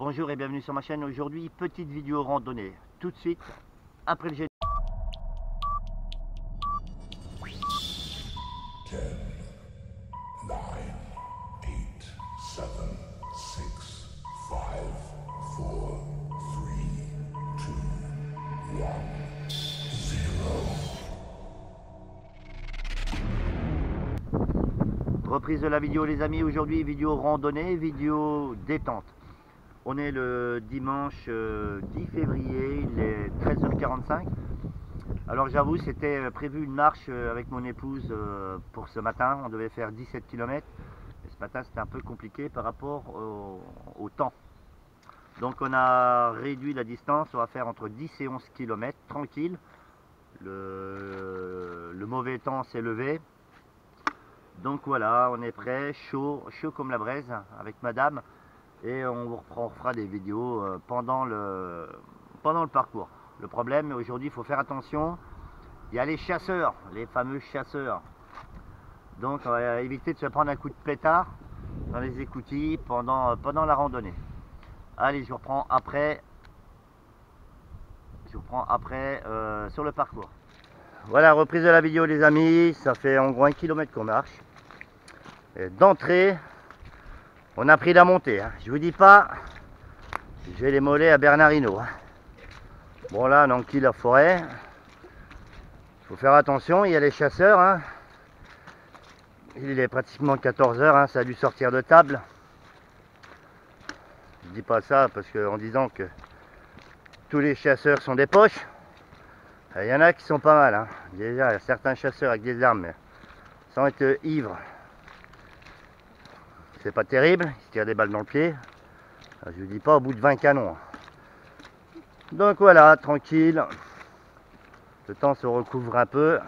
Bonjour et bienvenue sur ma chaîne. Aujourd'hui, petite vidéo randonnée. Tout de suite, après le générique. 10, 9, 8, 7, 6, 5, 4, 3, 2, 1, 0. Reprise de la vidéo les amis. Aujourd'hui, vidéo randonnée, vidéo détente. On est le dimanche 10 février, il est 13h45. Alors j'avoue, c'était prévu une marche avec mon épouse pour ce matin. On devait faire 17 km. Et ce matin, c'était un peu compliqué par rapport au temps. Donc on a réduit la distance. On va faire entre 10 et 11 km, tranquille. Le mauvais temps s'est levé. Donc voilà, on est prêt, chaud comme la braise avec madame. Et on fera des vidéos pendant le parcours. Le problème aujourd'hui, il faut faire attention, il y a les chasseurs, les fameux chasseurs. Donc on va éviter de se prendre un coup de pétard dans les écoutilles pendant la randonnée. Allez, je vous reprends après sur le parcours. Voilà, reprise de la vidéo les amis, ça fait en gros 1 km qu'on marche. D'entrée, on a pris la montée, hein. Je vous dis pas, j'ai les mollets à Bernardino. Bon là, on enquille la forêt. Il faut faire attention, il y a les chasseurs. Hein. Il est pratiquement 14 h, hein, ça a dû sortir de table. Je dis pas ça parce qu'en disant que tous les chasseurs sont des poches, il y en a qui sont pas mal. Hein. Déjà, il y a certains chasseurs avec des armes, mais sans être ivres. C'est pas terrible, ils se tirent des balles dans le pied. Je vous dis pas au bout de 20 canons. Donc voilà, tranquille. Le temps se recouvre un peu.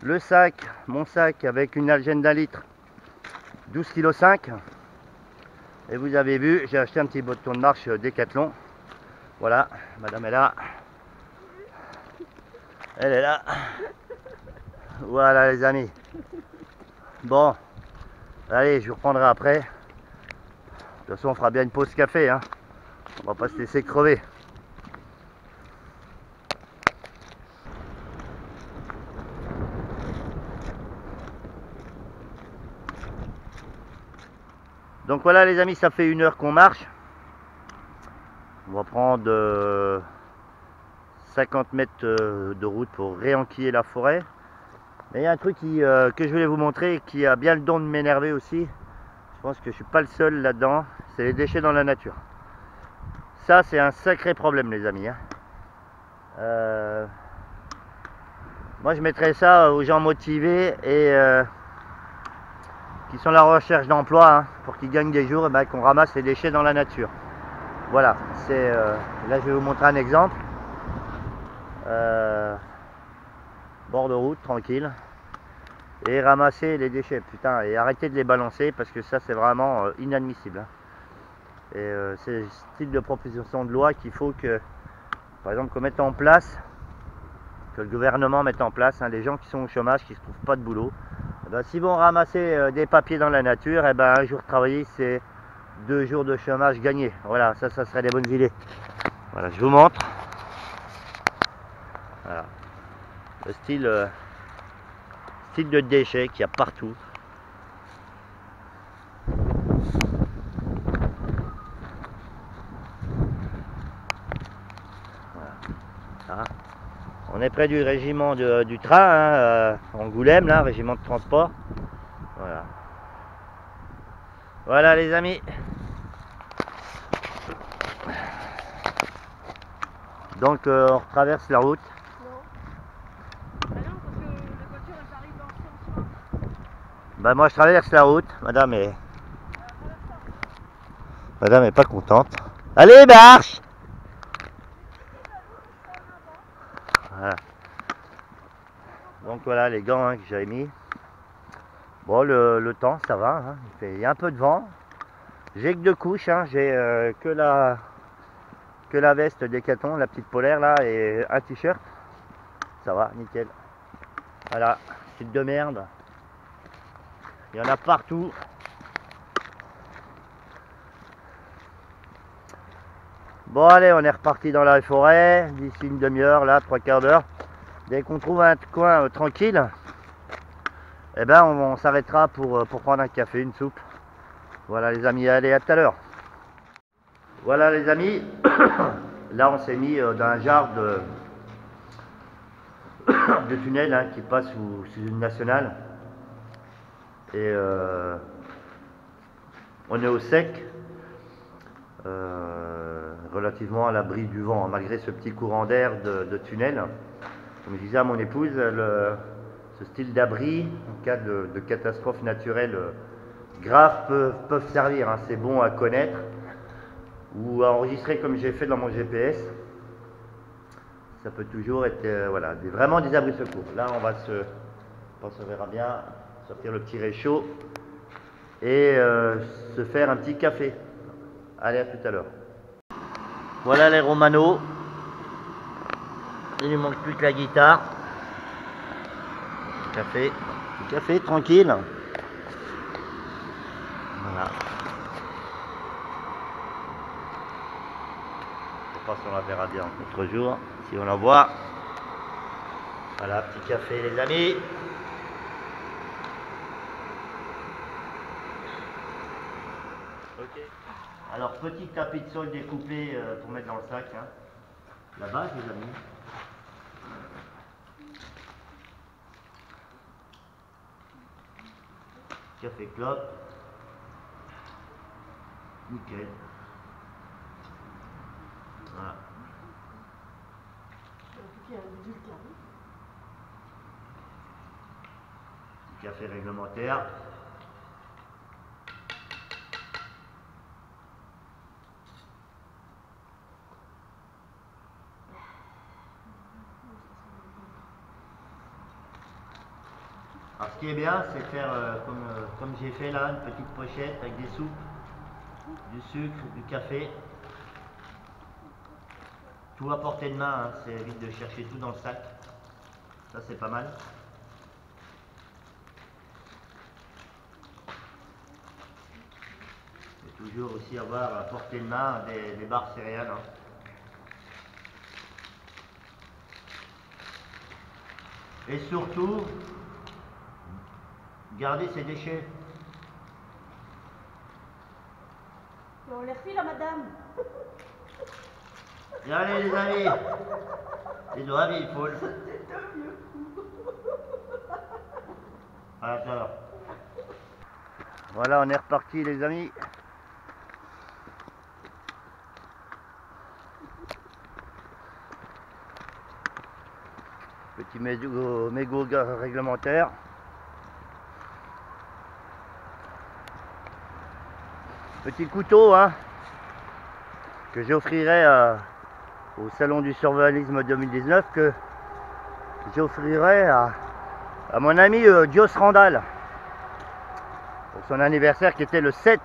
Le sac, mon sac avec une algène d'1 litre, 12,5 kg. Et vous avez vu, j'ai acheté un petit bâton de marche Décathlon. Voilà, madame est là. Elle est là. Voilà les amis. Bon, allez, je vous reprendrai après. De toute façon, on fera bien une pause café. Hein. On va pas se laisser crever. Donc voilà les amis, ça fait 1 heure qu'on marche. On va prendre 50 mètres de route pour réenquiller la forêt. Mais il y a un truc que je voulais vous montrer qui a bien le don de m'énerver aussi. Je pense que je suis pas le seul là-dedans. C'est les déchets dans la nature. Ça c'est un sacré problème les amis. Hein. Moi je mettrais ça aux gens motivés et qui sont à la recherche d'emploi, hein, pour qu'ils gagnent des jours, et ben, qu'on ramasse les déchets dans la nature. Voilà, c'est là je vais vous montrer un exemple. Bord de route, tranquille. Et ramasser les déchets, putain, et arrêter de les balancer parce que ça c'est vraiment inadmissible. Hein. Et c'est le style de proposition de loi qu'il faut que, par exemple, qu'on mette en place, que le gouvernement mette en place, hein, les gens qui sont au chômage, qui ne se trouvent pas de boulot. Ben, s'ils vont ramasser des papiers dans la nature, et ben, un jour travaillé, c'est 2 jours de chômage gagnés. Voilà, ça serait des bonnes idées. Voilà, je vous montre. Voilà. Le style de déchets qu'il y a partout. Voilà. On est près du régiment du train, hein, Angoulême, là, régiment de transport. Voilà. Voilà les amis. Donc on retraverse la route. Non. Ah non, parce que la voiture elle arrive dans ce sens-là. Bah moi je traverse la route, madame est pas contente. Allez marche. Voilà. Donc voilà les gants, hein, que j'avais mis. Bon le temps ça va, hein. Il y a un peu de vent. J'ai que 2 couches, hein. J'ai que la veste Décathlon, la petite polaire là, et un t-shirt. Ça va, nickel. Voilà, style de merde. Il y en a partout. Bon allez, on est reparti dans la forêt, d'ici une demi-heure, là, 3/4 d'heure. Dès qu'on trouve un coin tranquille, eh ben on s'arrêtera pour prendre un café, une soupe. Voilà les amis, allez, à tout à l'heure. Voilà les amis, là on s'est mis dans un genre de tunnel hein, qui passe sous une nationale. Et on est au sec. Relativement à l'abri du vent, malgré ce petit courant d'air de tunnel. Comme je disais à mon épouse, ce style d'abri, en cas de catastrophe naturelle grave, peuvent servir. Hein. C'est bon à connaître ou à enregistrer comme j'ai fait dans mon GPS. Ça peut toujours être voilà, vraiment des abris secours. Là, on va se verra bien, sortir le petit réchaud et se faire un petit café. Allez, à tout à l'heure. Voilà les Romano. Il ne manque plus que la guitare. Café tranquille. Voilà. Je sais pas si on la verra bien un autre jour, si on la voit. Voilà, petit café les amis. Ok. Alors petit tapis de sol découpé pour mettre dans le sac. Hein. La base les amis. Café clope. Nickel. Voilà. Café réglementaire. Alors ce qui est bien, c'est faire comme j'ai fait là, une petite pochette avec des soupes, du sucre, du café. Tout à portée de main, hein, c'est évite de chercher tout dans le sac. Ça c'est pas mal. Et toujours aussi avoir à portée de main des barres céréales. Hein. Et surtout, garder ses déchets. On les refile à madame. Et allez les amis, les deux amis, il faut le... Voilà, on est reparti les amis. Petit mégot réglementaire. Petit couteau hein, que j'offrirai au salon du survivalisme 2019, que j'offrirai à mon ami Dios Randall pour son anniversaire qui était le 7.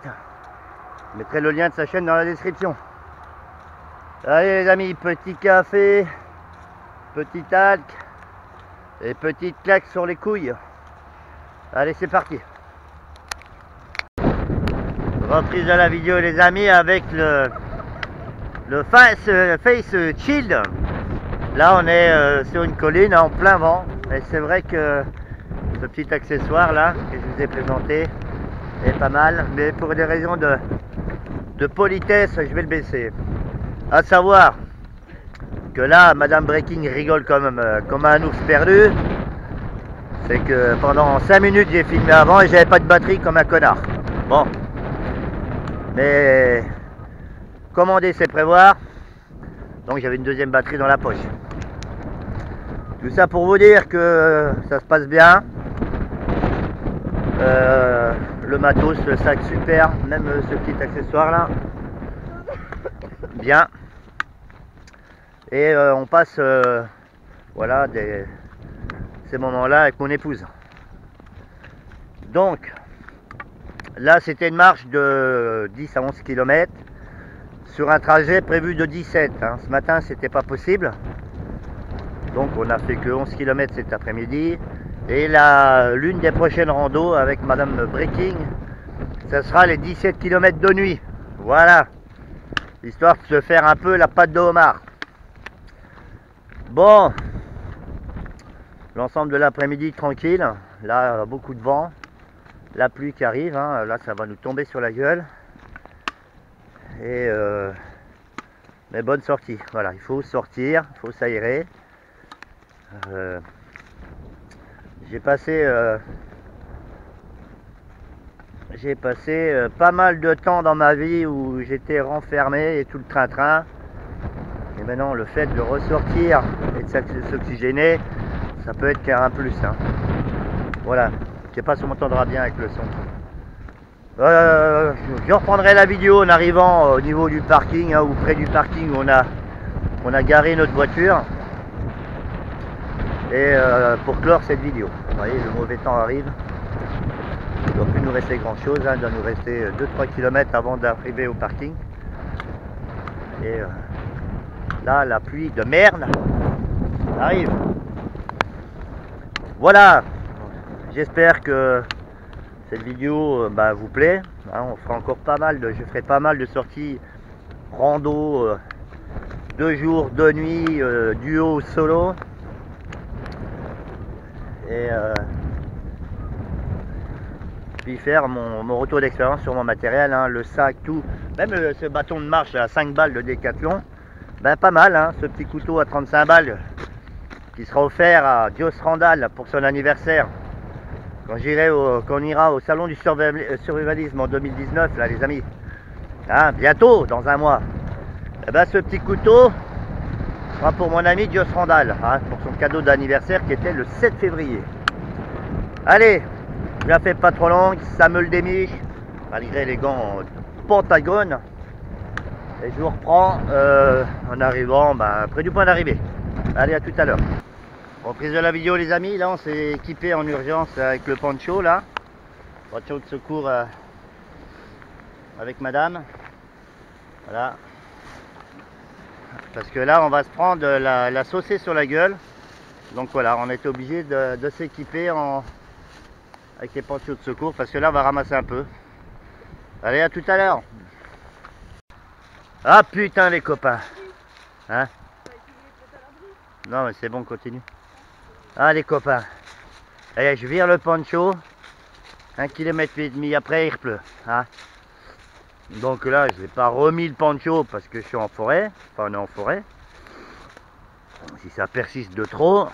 Je mettrai le lien de sa chaîne dans la description. Allez les amis, petit café, petit talc et petite claque sur les couilles. Allez, c'est parti. Reprise de la vidéo les amis avec le face shield. Là on est sur une colline en plein vent et c'est vrai que ce petit accessoire là que je vous ai présenté est pas mal, mais pour des raisons de politesse je vais le baisser. À savoir que là Madame Breaking rigole comme un ours perdu. C'est que pendant 5 minutes j'ai filmé avant et j'avais pas de batterie comme un connard. Bon, mais commander c'est prévoir, donc j'avais une deuxième batterie dans la poche. Tout ça pour vous dire que ça se passe bien. Le matos, le sac super, même ce petit accessoire là, bien. Et on passe voilà ces moments là avec mon épouse. Donc là c'était une marche de 10 à 11 km sur un trajet prévu de 17 hein. Ce matin c'était pas possible, donc on a fait que 11 km cet après-midi. Et l'une des prochaines randos avec Madame Breaking, ce sera les 17 km de nuit. Voilà, histoire de se faire un peu la pâte de homard. Bon, l'ensemble de l'après-midi tranquille, là beaucoup de vent, la pluie qui arrive, hein. Là ça va nous tomber sur la gueule. Et mais bonne sortie, voilà, il faut sortir, il faut s'aérer. J'ai passé pas mal de temps dans ma vie où j'étais renfermé et tout le train-train. Et maintenant le fait de ressortir et de s'oxygéner, ça peut être qu'un plus, hein. Voilà, je sais pas si on m'entendra bien avec le son. Je reprendrai la vidéo en arrivant au niveau du parking, hein, ou près du parking où on a garé notre voiture. Et pour clore cette vidéo, vous voyez, le mauvais temps arrive. Il ne doit plus nous rester grand chose, hein, il doit nous rester 2-3 km avant d'arriver au parking. Et là, la pluie de merde arrive. Voilà, j'espère que cette vidéo vous plaît, hein. On fera encore pas mal je ferai pas mal de sorties rando, 2 jours, 2 nuits, duo, solo. Et puis faire mon retour d'expérience sur mon matériel, hein, le sac, tout. Même ce bâton de marche à 5 balles de Décathlon, pas mal, hein, ce petit couteau à 35 balles qui sera offert à Joss Randall pour son anniversaire. Quand on ira au salon du survivalisme en 2019, là les amis, hein, bientôt, dans un mois, et ce petit couteau sera pour mon ami Joss Randall, hein, pour son cadeau d'anniversaire qui était le 7 février. Allez, je la fais pas trop longue, ça me le démiche, malgré les gants en pentagone. Et je vous reprends en arrivant près du point d'arrivée. Allez, à tout à l'heure. Reprise de la vidéo les amis, là on s'est équipé en urgence avec le poncho là. Poncho de secours avec madame. Voilà. Parce que là on va se prendre la saucée sur la gueule. Donc voilà, on était obligé de s'équiper avec les ponchos de secours parce que là on va ramasser un peu. Allez, à tout à l'heure. Ah putain les copains. Hein? Non mais c'est bon, continue. Ah les copains, allez, je vire le poncho, 1,5 km après il pleut, hein. Donc là je n'ai pas remis le poncho parce que je suis en forêt, enfin on est en forêt. Si ça persiste de trop,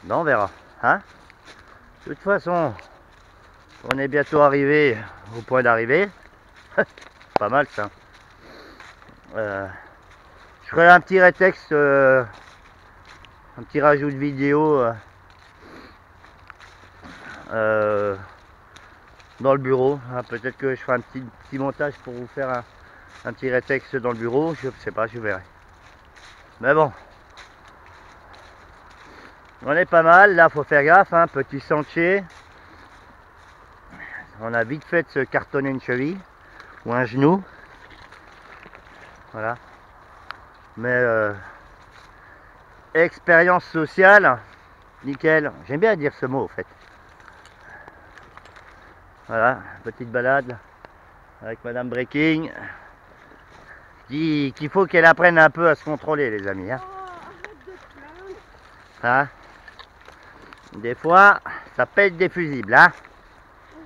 on verra, hein. De toute façon, on est bientôt arrivé au point d'arrivée, pas mal ça. Je ferai un petit rétexte, un petit rajout de vidéo dans le bureau, hein. Peut-être que je ferai un petit montage pour vous faire un petit rétexte dans le bureau, je sais pas, je verrai. Mais bon, on est pas mal, là faut faire gaffe, hein. Petit sentier, on a vite fait de se cartonner une cheville ou un genou, voilà. Mais expérience sociale, nickel. J'aime bien dire ce mot en fait. Voilà, petite balade avec Madame Breaking. Qu'il faut qu'elle apprenne un peu à se contrôler les amis, hein. Hein? Des fois, ça pète des fusibles, hein.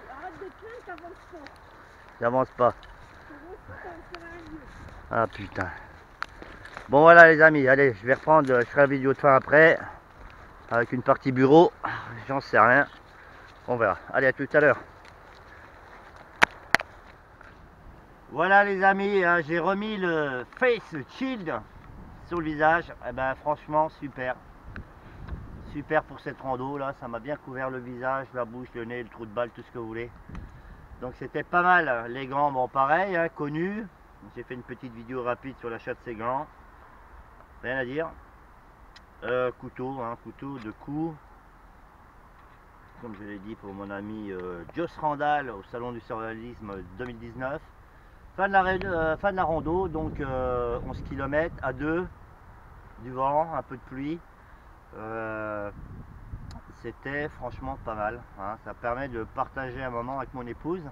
Arrête de plaindre, t'avances pas. J'avance pas. Ah putain. Bon voilà les amis, allez, je vais reprendre, je ferai la vidéo de fin après, avec une partie bureau, j'en sais rien, on verra. Allez, à tout à l'heure. Voilà les amis, hein, j'ai remis le Face Shield sur le visage, et franchement super. Super pour cette rando là, ça m'a bien couvert le visage, la bouche, le nez, le trou de balle, tout ce que vous voulez. Donc c'était pas mal, les gants, bon pareil, hein, connus. J'ai fait une petite vidéo rapide sur l'achat de ces gants. Rien à dire. Couteau, hein, couteau de cou. Comme je l'ai dit pour mon ami Joss Randall au salon du survivalisme 2019. Fin de la rando, donc 11 km à 2, du vent, un peu de pluie. C'était franchement pas mal, hein. Ça permet de partager un moment avec mon épouse.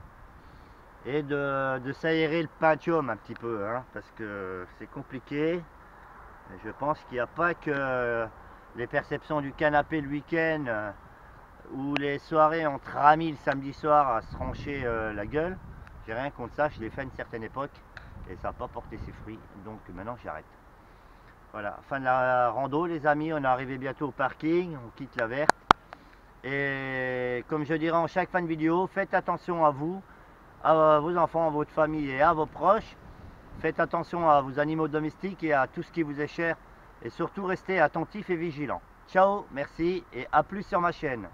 et de s'aérer le pentium un petit peu, hein, parce que c'est compliqué. Et je pense qu'il n'y a pas que les perceptions du canapé le week-end ou les soirées entre amis le samedi soir à se trancher la gueule. J'ai rien contre ça, je l'ai fait à une certaine époque et ça n'a pas porté ses fruits, donc maintenant j'arrête. Voilà, fin de la rando les amis, on est arrivé bientôt au parking, on quitte la verte. Et comme je dirais en chaque fin de vidéo, faites attention à vous, à vos enfants, à votre famille et à vos proches. Faites attention à vos animaux domestiques et à tout ce qui vous est cher. Et surtout restez attentifs et vigilants. Ciao, merci et à plus sur ma chaîne.